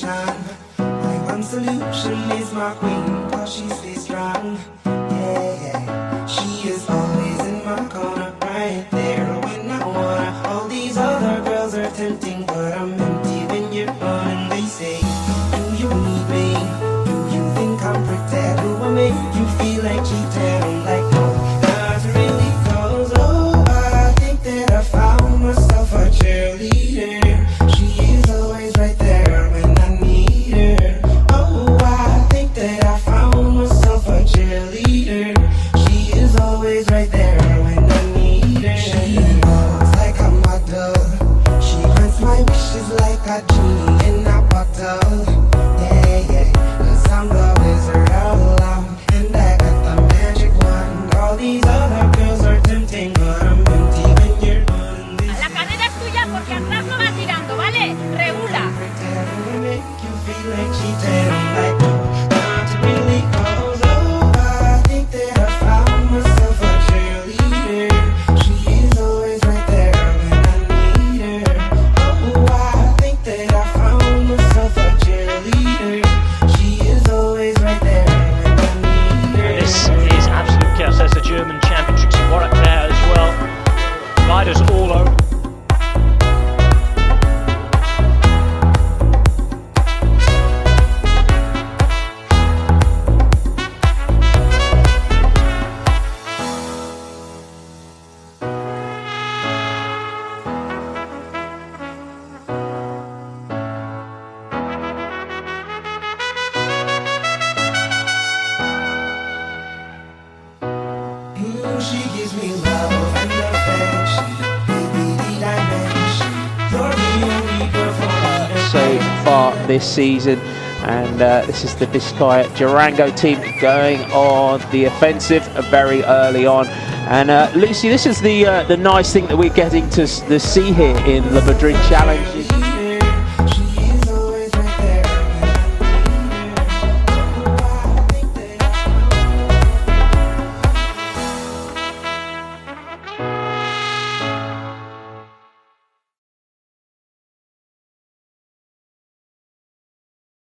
motivation. My one solution is my queen, cause she stays strong. Yeah, yeah. She is always in my corner, right there when I wanna. All these other girls are tempting, but I'm empty when you're gone. And they say, do you need me? Do you think I'm pretend? Do I make you feel like cheating? I'm like, no, not really, cause oh, I think that I found myself a cheerleader. She is always right there when I need her. Oh, I think that I found myself a cheerleader. She is always right there when I need her. She walks like a model. She grants my wishes like a genie in a bottle. Yeah, yeah, 'cause I'm the wizard of love, and I got the magic wand. All these other girls are tempting, but I'm empty when you're gone. La carrera es tuya porque atrás no va tirando, ¿vale? Regula. Make you feel like cheating. I'm like, no, not really, 'cause oh, I think that I found myself a cheerleader. She is always right there when I need her. Oh, I think that I found myself a cheerleader. She is always right there when I need her. This is absolute chaos. There's the German champion Trixie Worrack there as well. Riders all over. She gives me love and affection. Baby, the dimension. You're the only girl for me. So far this season, and this is the Vizcaya Durango team going on the offensive very early on. And Lucy, this is the nice thing that we're getting to see here in the Madrid Challenge.